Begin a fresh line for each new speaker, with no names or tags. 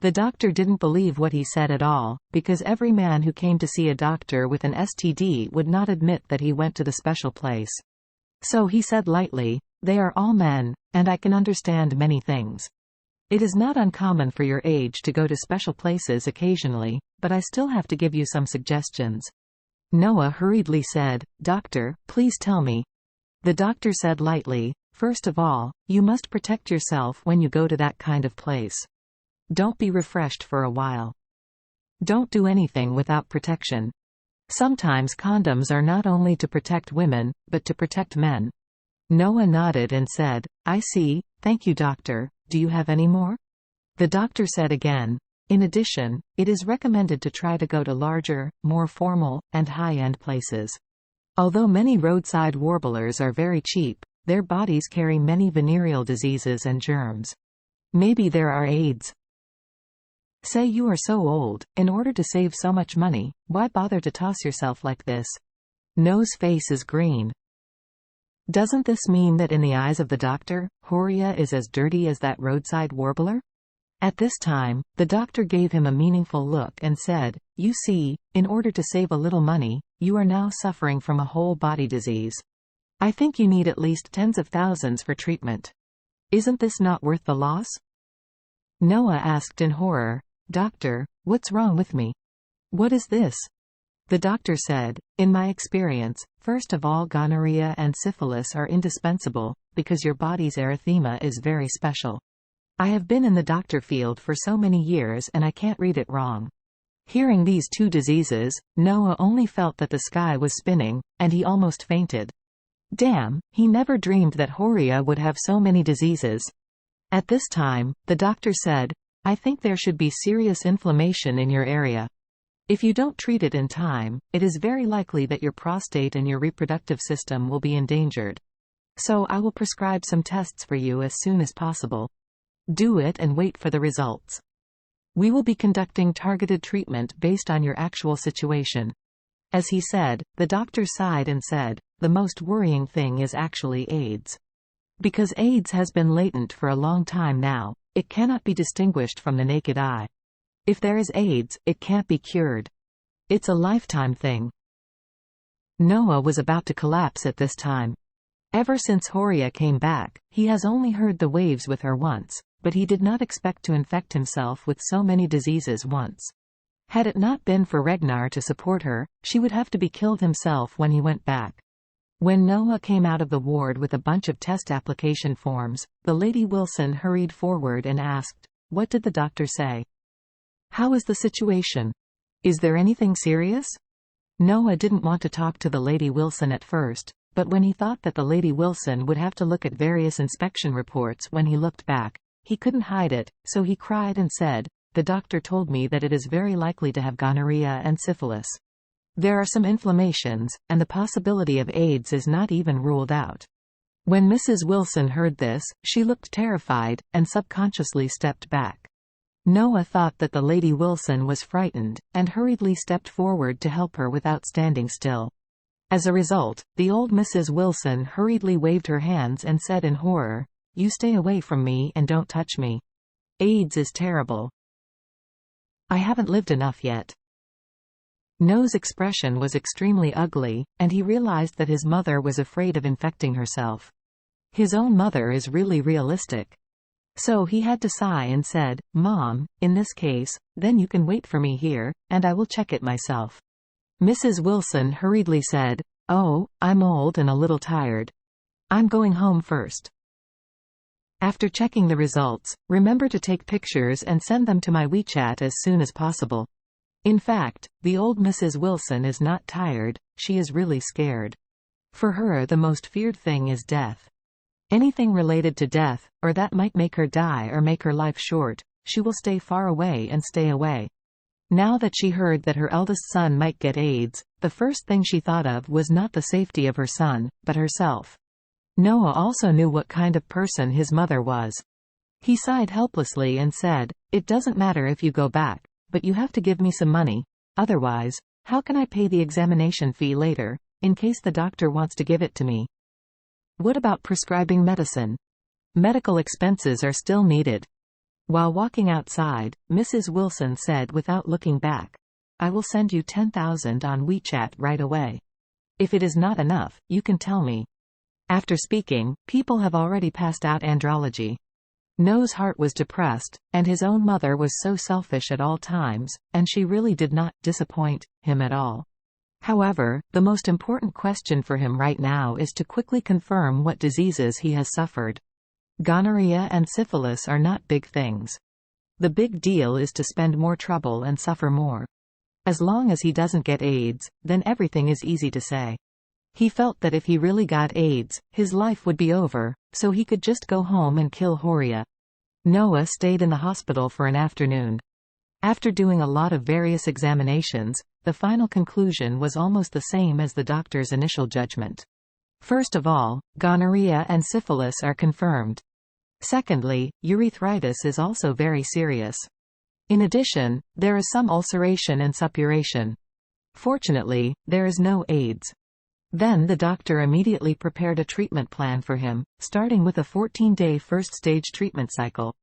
The doctor didn't believe what he said at all, because every man who came to see a doctor with an STD would not admit that he went to the special place. So he said lightly, "They are all men, and I can understand many things. It is not uncommon for your age to go to special places occasionally, but I still have to give you some suggestions." Noah hurriedly said, "Doctor, please tell me." The doctor said lightly, "First of all, you must protect yourself when you go to that kind of place. Don't be refreshed for a while. Don't do anything without protection. Sometimes condoms are not only to protect women, but to protect men." Noah nodded and said, "I see, thank you doctor, do you have any more?" The doctor said again, "In addition, it is recommended to try to go to larger, more formal, and high-end places. Although many roadside warblers are very cheap, their bodies carry many venereal diseases and germs. Maybe there are AIDS. Say you are so old, in order to save so much money, why bother to toss yourself like this?" Noah's face is green. Doesn't this mean that in the eyes of the doctor, Horia is as dirty as that roadside warbler? At this time, the doctor gave him a meaningful look and said, "You see, in order to save a little money, you are now suffering from a whole body disease. I think you need at least tens of thousands for treatment. Isn't this not worth the loss?" Noah asked in horror, "Doctor, what's wrong with me? What is this?" The doctor said, "In my experience, first of all, gonorrhea and syphilis are indispensable, because your body's erythema is very special. I have been in the doctor field for so many years and I can't read it wrong." Hearing these two diseases, Noah only felt that the sky was spinning, and he almost fainted. Damn, he never dreamed that Horia would have so many diseases. At this time, the doctor said, "I think there should be serious inflammation in your area. If you don't treat it in time, it is very likely that your prostate and your reproductive system will be endangered. So I will prescribe some tests for you as soon as possible. Do it and wait for the results. We will be conducting targeted treatment based on your actual situation." As he said, the doctor sighed and said, "The most worrying thing is actually AIDS. Because AIDS has been latent for a long time now, it cannot be distinguished from the naked eye. If there is AIDS, it can't be cured. It's a lifetime thing." Noah was about to collapse at this time. Ever since Horia came back, he has only heard the waves with her once, but he did not expect to infect himself with so many diseases once. Had it not been for Regnar to support her, she would have to be killed himself when he went back. When Noah came out of the ward with a bunch of test application forms, the Lady Wilson hurried forward and asked, "What did the doctor say? How is the situation? Is there anything serious?" Noah didn't want to talk to the Lady Wilson at first, but when he thought that the Lady Wilson would have to look at various inspection reports when he looked back, he couldn't hide it, so he cried and said, "The doctor told me that it is very likely to have gonorrhea and syphilis. There are some inflammations, and the possibility of AIDS is not even ruled out." When Mrs. Wilson heard this, she looked terrified, and subconsciously stepped back. Noah thought that the Lady Wilson was frightened, and hurriedly stepped forward to help her without standing still. As a result, the old Mrs. Wilson hurriedly waved her hands and said in horror, "You stay away from me and don't touch me. AIDS is terrible. I haven't lived enough yet." Noah's expression was extremely ugly, and he realized that his mother was afraid of infecting herself. His own mother is really realistic. So he had to sigh and said, "Mom, in this case, then you can wait for me here, and I will check it myself." Mrs. Wilson hurriedly said, "Oh, I'm old and a little tired. I'm going home first. After checking the results, remember to take pictures and send them to my WeChat as soon as possible." In fact, the old Mrs. Wilson is not tired, she is really scared. For her, the most feared thing is death. Anything related to death, or that might make her die or make her life short, she will stay far away and stay away. Now that she heard that her eldest son might get AIDS, the first thing she thought of was not the safety of her son, but herself. Noah also knew what kind of person his mother was. He sighed helplessly and said, "It doesn't matter if you go back, but you have to give me some money. Otherwise, how can I pay the examination fee later, in case the doctor wants to give it to me? What about prescribing medicine? Medical expenses are still needed. While walking outside, Mrs. Wilson said without looking back, "I will send you 10,000 on WeChat right away. If it is not enough, you can tell me." After speaking, people have already passed out andrology. Noah's heart was depressed, and his own mother was so selfish at all times, and she really did not disappoint him at all. However, the most important question for him right now is to quickly confirm what diseases he has suffered. Gonorrhea and syphilis are not big things. The big deal is to spend more trouble and suffer more. As long as he doesn't get AIDS, then everything is easy to say. He felt that if he really got AIDS, his life would be over, so he could just go home and kill Horia. Noah stayed in the hospital for an afternoon. After doing a lot of various examinations, the final conclusion was almost the same as the doctor's initial judgment. First of all, gonorrhea and syphilis are confirmed. Secondly, urethritis is also very serious. In addition, there is some ulceration and suppuration. Fortunately, there is no AIDS. Then the doctor immediately prepared a treatment plan for him, starting with a 14-day first-stage treatment cycle.